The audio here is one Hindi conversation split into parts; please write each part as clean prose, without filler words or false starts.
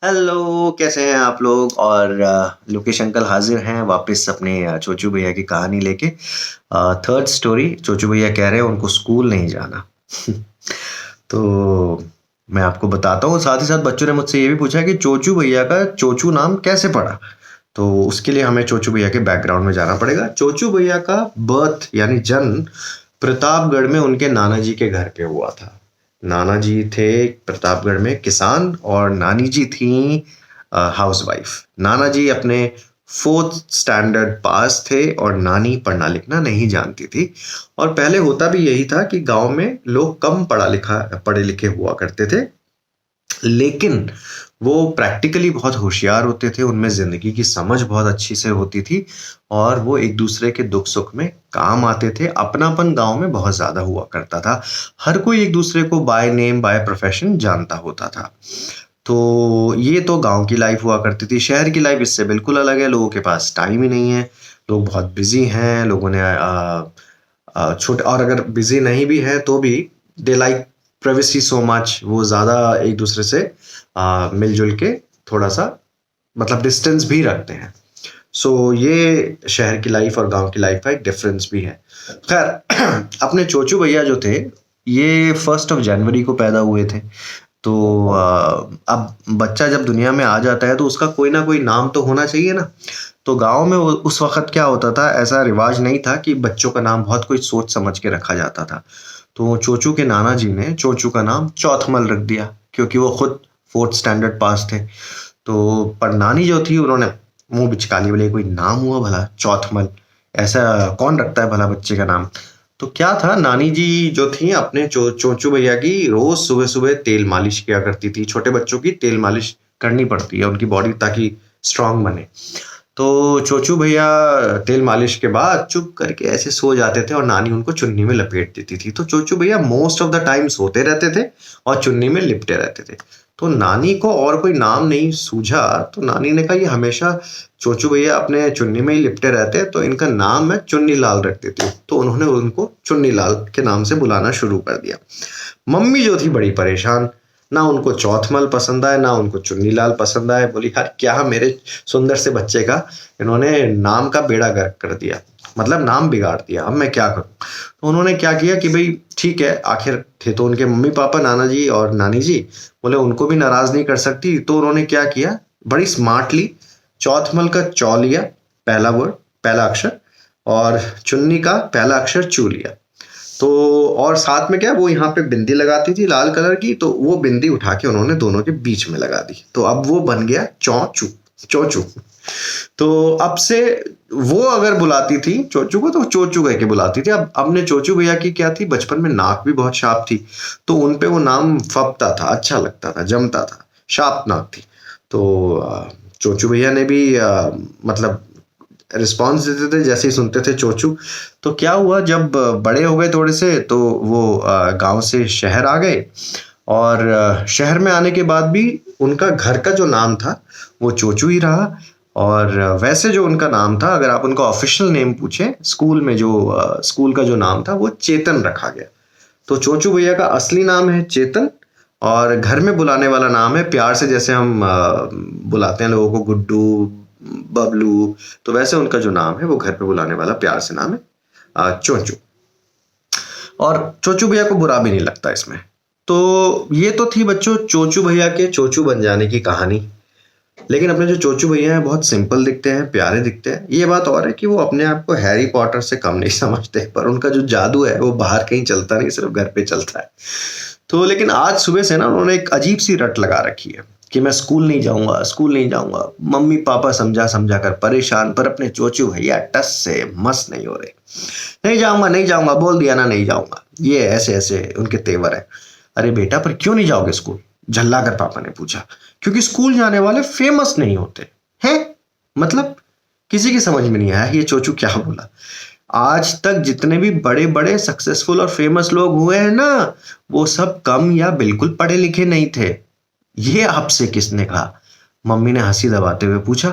हेलो, कैसे हैं आप लोग? और लोकेश अंकल हाजिर हैं वापस अपने चोचू भैया की कहानी लेके। Third story. चोचू भैया कह रहे हैं उनको स्कूल नहीं जाना। तो मैं आपको बताता हूँ। साथ ही साथ बच्चों ने मुझसे ये भी पूछा कि चोचू भैया का चोचू नाम कैसे पड़ा। तो उसके लिए हमें चोचू भैया के बैकग्राउंड में जाना पड़ेगा। चोचू भैया का बर्थ यानी जन्म प्रतापगढ़ में उनके नाना जी के घर पे हुआ था। नाना जी थे प्रतापगढ़ में किसान और नानी जी थी हाउसवाइफ। नाना जी अपने फोर्थ स्टैंडर्ड पास थे और नानी पढ़ना लिखना नहीं जानती थी। और पहले होता भी यही था कि गांव में लोग कम पढ़े लिखे हुआ करते थे, लेकिन वो प्रैक्टिकली बहुत होशियार होते थे, उनमें जिंदगी की समझ बहुत अच्छी से होती थी और वो एक दूसरे के दुख सुख में काम आते थे। अपनापन गांव में बहुत ज्यादा हुआ करता था। हर कोई एक दूसरे को बाय नेम बाय प्रोफेशन जानता होता था। तो ये तो गांव की लाइफ हुआ करती थी। शहर की लाइफ इससे बिल्कुल अलग है। लोगों के पास टाइम ही नहीं है, लोग बहुत बिजी हैं। लोगों ने छोटे, और अगर बिजी नहीं भी है तो भी they like privacy so much. वो ज़्यादा एक दूसरे से मिलजुल के थोड़ा सा मतलब डिस्टेंस भी रखते हैं। सो ये शहर की लाइफ और गांव की लाइफ का एक डिफरेंस भी है। खैर, अपने चोचू भैया जो थे ये 1 जनवरी को पैदा हुए थे। तो अब बच्चा जब दुनिया में आ जाता है तो उसका कोई ना कोई नाम तो होना चाहिए ना। तो गांव में उस वक्त क्या होता था, ऐसा रिवाज नहीं था कि बच्चों का नाम बहुत कोई सोच समझ के रखा जाता था। तो चोचू के नाना जी ने चोचू का नाम चौथमल रख दिया, क्योंकि वो खुद फोर्थ स्टैंडर्ड पास थे। तो पर नानी जो थी उन्होंने मुंह बिचका बोले कोई नाम हुआ भला चौथमल, ऐसा कौन रखता है भला बच्चे का नाम। तो क्या था, नानी जी जो थी अपने चोचू भैया की रोज सुबह सुबह तेल मालिश किया करती थी। छोटे बच्चों की तेल मालिश करनी पड़ती है उनकी बॉडी ताकि स्ट्रांग बने। तो चोचू भैया तेल मालिश के बाद चुप करके ऐसे सो जाते थे और नानी उनको चुन्नी में लपेट देती थी। तो चोचू भैया मोस्ट ऑफ द टाइम सोते रहते थे और चुन्नी में लिपटे रहते थे। तो नानी को और कोई नाम नहीं सूझा, तो नानी ने कहा ये हमेशा चोचू भैया अपने चुन्नी में ही लिपटे रहते हैं, तो इनका नाम मैं चुन्नी लाल रख देती हूँ। तो उन्होंने उनको चुन्नी लाल के नाम से बुलाना शुरू कर दिया। मम्मी जो थी बड़ी परेशान, ना उनको चौथमल पसंद आए ना उनको चुन्नी लाल पसंद आए। बोली यार क्या मेरे सुंदर से बच्चे का इन्होंने नाम का बेड़ा गर्क कर दिया, मतलब नाम बिगाड़ दिया, अब मैं क्या करूं। तो उन्होंने क्या किया कि भाई ठीक है, आखिर थे तो उनके मम्मी पापा नाना जी और नानी जी, बोले उनको भी नाराज नहीं कर सकती। तो उन्होंने क्या किया, बड़ी स्मार्टली चौथमल का चौ लिया, पहला वर्ड पहला अक्षर, और चुन्नी का पहला अक्षर चू लिया। तो और साथ में क्या, वो यहाँ पे बिंदी लगाती थी लाल कलर की, तो वो बिंदी उठा के उन्होंने दोनों के बीच में लगा दी। तो अब वो बन गया चौचू, चोचू। तो अब से वो अगर बुलाती थी चोचू को तो चोचू कह के बुलाती थी। अब अपने चोचू भैया की क्या थी, बचपन में नाक भी बहुत शार्प थी, तो उनपे वो नाम फबता था, अच्छा लगता था, जमता था, शार्प नाक थी। तो चोचू भैया ने भी मतलब रिस्पॉन्स देते थे जैसे ही सुनते थे चोचू। तो क्या हुआ, जब बड़े हो गए थोड़े से तो वो गांव से शहर आ गए। और शहर में आने के बाद भी उनका घर का जो नाम था वो चोचू ही रहा। और वैसे जो उनका नाम था, अगर आप उनका ऑफिशियल नेम पूछें, स्कूल में जो स्कूल का जो नाम था वो चेतन रखा गया। तो चोचू भैया का असली नाम है चेतन, और घर में बुलाने वाला नाम है प्यार से, जैसे हम बुलाते हैं लोगों को गुड्डू, बबलू, तो वैसे उनका जो नाम है वो घर पे बुलाने वाला प्यार से नाम है चोचू। और चोचू भैया को बुरा भी नहीं लगता इसमें। तो ये तो थी बच्चों चोचू भैया के चोचू बन जाने की कहानी। लेकिन अपने जो चोचू भैया हैं बहुत सिंपल दिखते हैं, प्यारे दिखते हैं। ये बात और है कि वो अपने आप को हैरी पॉटर से कम नहीं समझते, पर उनका जो जादू है वो बाहर कहीं चलता नहीं, सिर्फ घर पे चलता है। तो लेकिन आज सुबह से ना उन्होंने एक अजीब सी रट लगा रखी है कि मैं स्कूल नहीं जाऊंगा, स्कूल नहीं जाऊंगा। मम्मी पापा समझा समझा कर परेशान, पर अपने चोचू भैया टस से मस नहीं हो रहे। नहीं जाऊंगा नहीं जाऊंगा, बोल दिया ना नहीं जाऊंगा। ये ऐसे ऐसे उनके तेवर है। अरे बेटा, पर क्यों नहीं जाओगे स्कूल, झल्ला कर पापा ने पूछा। क्योंकि स्कूल जाने वाले फेमस नहीं होते हैं। मतलब किसी की समझ में नहीं आया ये चोचू क्या बोला। आज तक जितने भी बड़े बड़े सक्सेसफुल और फेमस लोग हुए हैं ना, वो सब कम या बिल्कुल पढ़े लिखे नहीं थे। ये आपसे किसने कहा? मम्मी ने हंसी दबाते हुए पूछा।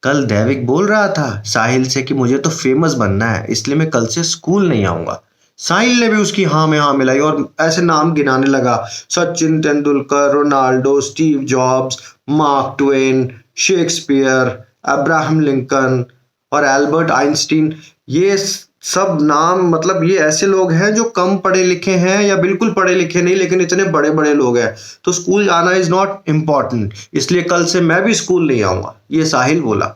कल दैविक बोल रहा था साहिल से कि मुझे तो फेमस बनना है, इसलिए मैं कल से स्कूल नहीं आऊंगा। साहिल ने भी उसकी हाँ में हाँ मिलाई और ऐसे नाम गिनाने लगा, Sachin Tendulkar, Ronaldo, Steve jobs, mark Twain, Shakespeare, Abraham Lincoln और एल्बर्ट आइंस्टीन, ये सब नाम, मतलब ये ऐसे लोग हैं जो कम पढ़े लिखे हैं या बिल्कुल पढ़े लिखे नहीं, लेकिन इतने बड़े बड़े लोग हैं। तो स्कूल जाना इज नॉट इम्पॉर्टेंट, इसलिए कल से मैं भी स्कूल नहीं आऊंगा, ये साहिल बोला।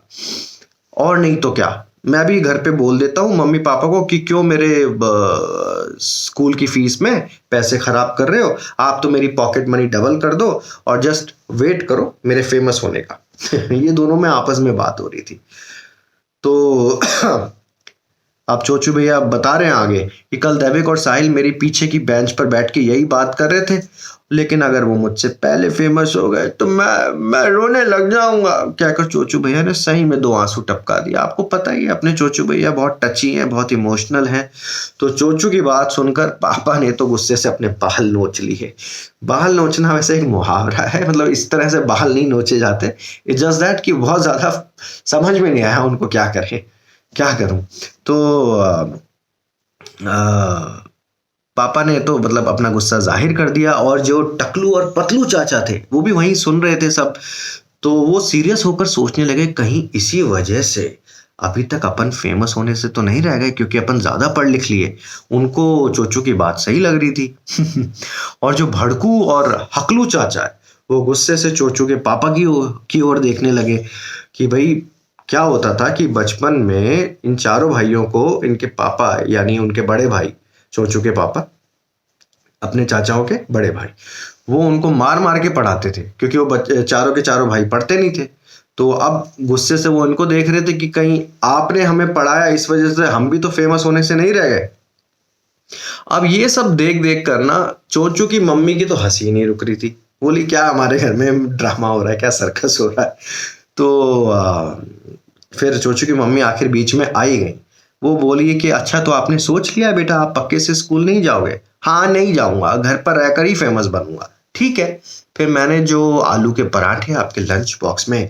और नहीं तो क्या, मैं भी घर पे बोल देता हूँ मम्मी पापा को कि क्यों मेरे स्कूल की फीस में पैसे खराब कर रहे हो, आप तो मेरी पॉकेट मनी डबल कर दो और जस्ट वेट करो मेरे फेमस होने का। ये दोनों में आपस में बात हो रही थी। तो अब चोचू भैया बता रहे हैं आगे कि कल दैविक और साहिल मेरी पीछे की बेंच पर बैठ के यही बात कर रहे थे, लेकिन अगर वो मुझसे पहले फेमस हो गए तो मैं रोने लग जाऊंगा। कहकर चोचू भैया ने सही में 2 आंसू टपका दिया। आपको पता ही है अपने चोचू भैया बहुत टची हैं, बहुत इमोशनल हैं। तो चोचू की बात सुनकर पापा ने तो गुस्से से अपने बाल नोच लिए। बाल नोचना वैसे एक मुहावरा है, मतलब इस तरह से बाल नहीं नोचे जाते। इट्स जस्ट दैट कि बहुत ज्यादा समझ में नहीं आया उनको क्या करें, क्या करूं। तो पापा ने तो मतलब अपना गुस्सा जाहिर कर दिया, और जो टकलू और पतलू चाचा थे वो भी वहीं सुन रहे थे सब। तो वो सीरियस होकर सोचने लगे कहीं इसी वजह से अभी तक अपन फेमस होने से तो नहीं रह गए, क्योंकि अपन ज्यादा पढ़ लिख लिए। उनको चोचू की बात सही लग रही थी। और जो भड़कू और हकलू चाचा है वो गुस्से से चोचू के पापा की ओर देखने लगे कि भाई क्या होता था कि बचपन में इन चारों भाइयों को इनके पापा, यानी उनके बड़े भाई चोचू के पापा, अपने चाचाओं के बड़े भाई, वो उनको मार मार के पढ़ाते थे, क्योंकि वो चारों के चारों भाई पढ़ते नहीं थे। तो अब गुस्से से वो इनको देख रहे थे कि कहीं आपने हमें पढ़ाया, इस वजह से हम भी तो फेमस होने से नहीं रह गए। अब ये सब देख देख कर ना चोचू की मम्मी की तो हंसी नहीं रुक रही थी। बोली क्या हमारे घर में ड्रामा हो रहा है, क्या सर्कस हो रहा है। तो फिर चोचू की मम्मी आखिर बीच में आई गई। वो बोली कि अच्छा तो आपने सोच लिया बेटा, आप पक्के से स्कूल नहीं जाओगे? हाँ नहीं जाऊंगा, घर पर रहकर ही फेमस बनूंगा। ठीक है, फिर मैंने जो आलू के पराठे आपके लंच बॉक्स में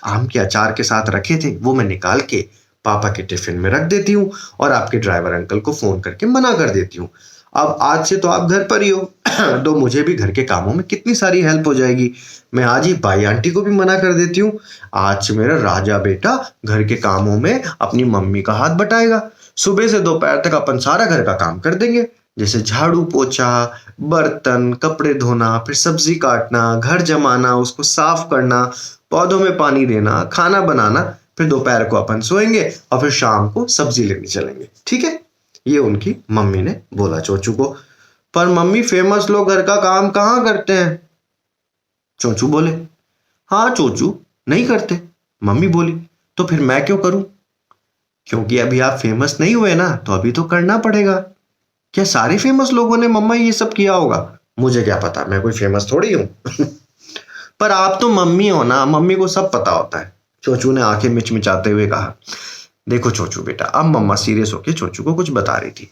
आम के अचार के साथ रखे थे वो मैं निकाल के पापा के टिफिन में रख देती हूँ, और आपके ड्राइवर अंकल को फोन करके मना कर देती हूँ। अब आज से तो आप घर पर ही हो, तो मुझे भी घर के कामों में कितनी सारी हेल्प हो जाएगी। मैं आज ही भाई आंटी को भी मना कर देती हूँ। आज से मेरा राजा बेटा घर के कामों में अपनी मम्मी का हाथ बटाएगा। सुबह से दोपहर तक अपन सारा घर का काम कर देंगे, जैसे झाड़ू पोछा, बर्तन, कपड़े धोना, फिर सब्जी काटना, घर जमाना, उसको साफ करना, पौधों में पानी देना, खाना बनाना। फिर दोपहर को अपन सोएंगे और फिर शाम को सब्जी लेने चलेंगे। ठीक है, ये उनकी मम्मी ने बोला चोचू को। पर मम्मी फेमस लोग घर का काम कहाँ करते हैं? चोचू बोले। हाँ चोचू नहीं करते, मम्मी बोली। तो फिर मैं क्यों करूं? क्योंकि अभी आप फेमस नहीं हुए ना, तो अभी तो करना पड़ेगा। क्या सारे फेमस लोगों ने मम्मा ये सब किया होगा? मुझे क्या पता, मैं कोई फेमस थोड़ी हूं। पर आप तो मम्मी हो ना, मम्मी को सब पता होता है, चोचू ने आंखें मिचमिचाते हुए कहा। देखो चोचू बेटा, अब मम्मा सीरियस होके चोचू को कुछ बता रही थी।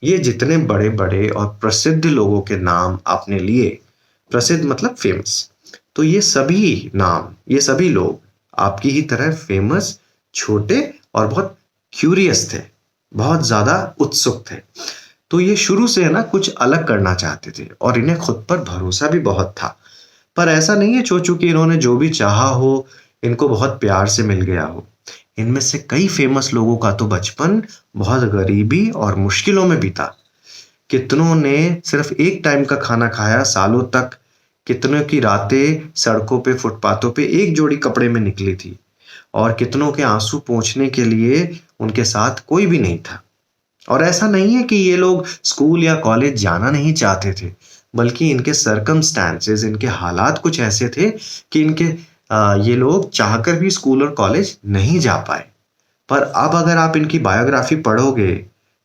ये जितने बड़े बड़े और प्रसिद्ध लोगों के नाम आपने लिए, प्रसिद्ध मतलब फेमस, तो ये सभी नाम, ये सभी लोग आपकी ही तरह फेमस, छोटे और बहुत क्यूरियस थे, बहुत ज्यादा उत्सुक थे। तो ये शुरू से है ना कुछ अलग करना चाहते थे, और इन्हें खुद पर भरोसा भी बहुत था। पर ऐसा नहीं है चोचू कि इन्होंने जो भी चाहा हो इनको बहुत प्यार से मिल गया हो। इनमें से कई फेमस लोगों का तो बचपन बहुत गरीबी और मुश्किलों में बीता। कितनों ने सिर्फ एक टाइम का खाना खाया सालों तक, कितनों की रातें सड़कों पे, फुटपाथों पे एक जोड़ी कपड़े में निकली थी, और कितनों के आंसू पोंछने के लिए उनके साथ कोई भी नहीं था। और ऐसा नहीं है कि ये लोग स्कूल या कॉलेज जाना नहीं चाहते थे, बल्कि इनके सर्कमस्टांसेस, इनके हालात कुछ ऐसे थे कि ये लोग चाहकर भी स्कूल और कॉलेज नहीं जा पाए। पर अब अगर आप इनकी बायोग्राफी पढ़ोगे,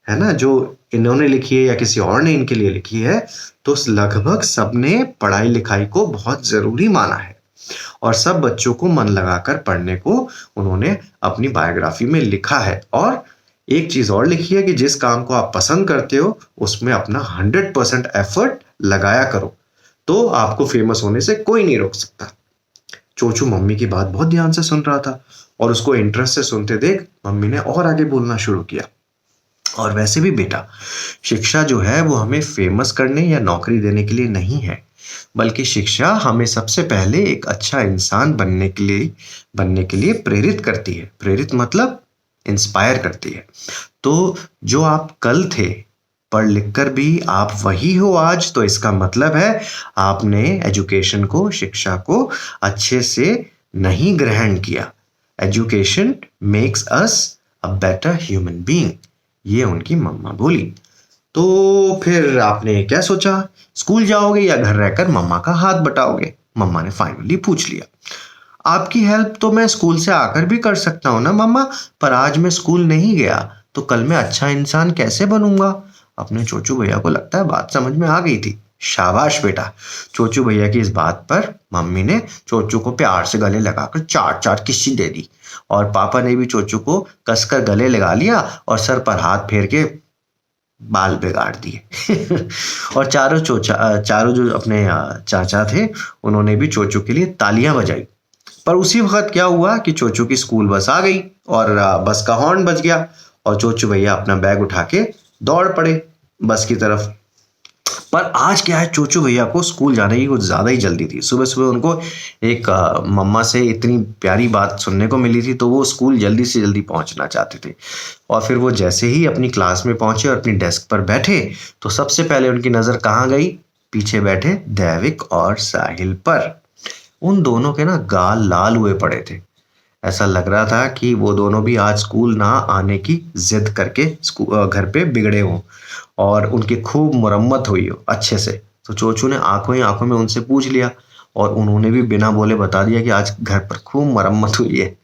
है ना, जो इन्होंने लिखी है या किसी और ने इनके लिए लिखी है, तो लगभग सबने पढ़ाई लिखाई को बहुत जरूरी माना है, और सब बच्चों को मन लगाकर पढ़ने को उन्होंने अपनी बायोग्राफी में लिखा है। और एक चीज और लिखी है कि जिस काम को आप पसंद करते हो उसमें अपना 100% एफर्ट लगाया करो, तो आपको फेमस होने से कोई नहीं रोक सकता। चोचू मम्मी की बात बहुत ध्यान से सुन रहा था, और उसको इंटरेस्ट से सुनते देख मम्मी ने और आगे बोलना शुरू किया। और वैसे भी बेटा, शिक्षा जो है वो हमें फेमस करने या नौकरी देने के लिए नहीं है, बल्कि शिक्षा हमें सबसे पहले एक अच्छा इंसान बनने के लिए प्रेरित करती है। प्रेरित मतलब इंस्पायर करती है। तो जो आप कल थे, पढ़ लिख कर भी आप वही हो आज, तो इसका मतलब है आपने एजुकेशन को, शिक्षा को अच्छे से नहीं ग्रहण किया। Education makes us a better human being, ये उनकी मम्मा बोली। तो फिर आपने क्या सोचा, स्कूल जाओगे या घर रहकर मम्मा का हाथ बटाओगे? मम्मा ने फाइनली पूछ लिया। आपकी हेल्प तो मैं स्कूल से आकर भी कर सकता हूँ ना मम्मा, पर आज मैं स्कूल नहीं गया तो कल मैं अच्छा इंसान कैसे बनूंगा? अपने चोचू भैया को लगता है बात समझ में आ गई थी। शाबाश बेटा। चोचू भैया की इस बात पर मम्मी ने चोचू को प्यार से गले लगाकर चार चार किस्सी दे दी, और पापा ने भी चोचू को कसकर गले लगा लिया और सर पर हाथ फेर के बाल बिगाड़ दिए। और चारों जो अपने चाचा थे, उन्होंने भी चोचू के लिए तालियां बजाई। पर उसी वक्त क्या हुआ कि चोचू की स्कूल बस आ गई और बस का हॉर्न बज गया और चोचू भैया अपना बैग उठा के दौड़ पड़े बस की तरफ। पर आज क्या है, चोचू भैया को स्कूल जाने की कुछ ज्यादा ही जल्दी थी। सुबह सुबह उनको एक मम्मा से इतनी प्यारी बात सुनने को मिली थी, तो वो स्कूल जल्दी से जल्दी पहुंचना चाहते थे। और फिर वो जैसे ही अपनी क्लास में पहुंचे और अपनी डेस्क पर बैठे, तो सबसे पहले उनकी नजर कहाँ गई? पीछे बैठे दैविक और साहिल पर। उन दोनों के ना गाल लाल हुए पड़े थे। ऐसा लग रहा था कि वो दोनों भी आज स्कूल ना आने की जिद करके घर पे बिगड़े हों और उनकी खूब मुरम्मत हुई हो अच्छे से। तो चोचू ने आंखों ही आंखों में उनसे पूछ लिया और उन्होंने भी बिना बोले बता दिया कि आज घर पर खूब मरम्मत हुई है।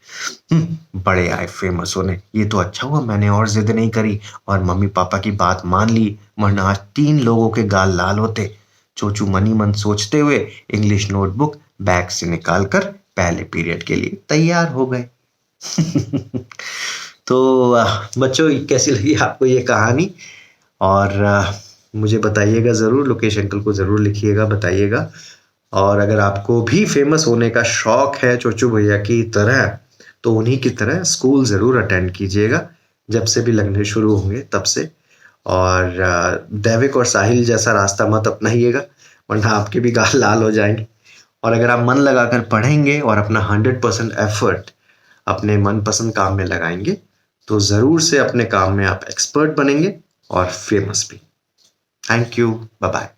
बड़े आए फेमस होने, ये तो अच्छा हुआ मैंने और जिद नहीं करी और मम्मी पापा की बात मान ली, वरना आज 3 लोगों के गाल लाल होते। चोचू मनी मन सोचते हुए इंग्लिश नोटबुक बैग से निकालकर पहले पीरियड के लिए तैयार हो गए। तो बच्चों, कैसी लगी आपको ये कहानी? और मुझे बताइएगा ज़रूर, लोकेश अंकल को ज़रूर लिखिएगा, बताइएगा। और अगर आपको भी फेमस होने का शौक है चोचू भैया की तरह, तो उन्हीं की तरह स्कूल ज़रूर अटेंड कीजिएगा जब से भी लगने शुरू होंगे तब से। और दैविक और साहिल जैसा रास्ता मत अपनाइएगा, वरना आपके भी गाल लाल हो जाएंगे। और अगर आप मन लगाकर पढ़ेंगे और अपना 100% एफर्ट अपने मनपसंद काम में लगाएंगे, तो ज़रूर से अपने काम में आप एक्सपर्ट बनेंगे और फेमस भी। Thank you, bye bye.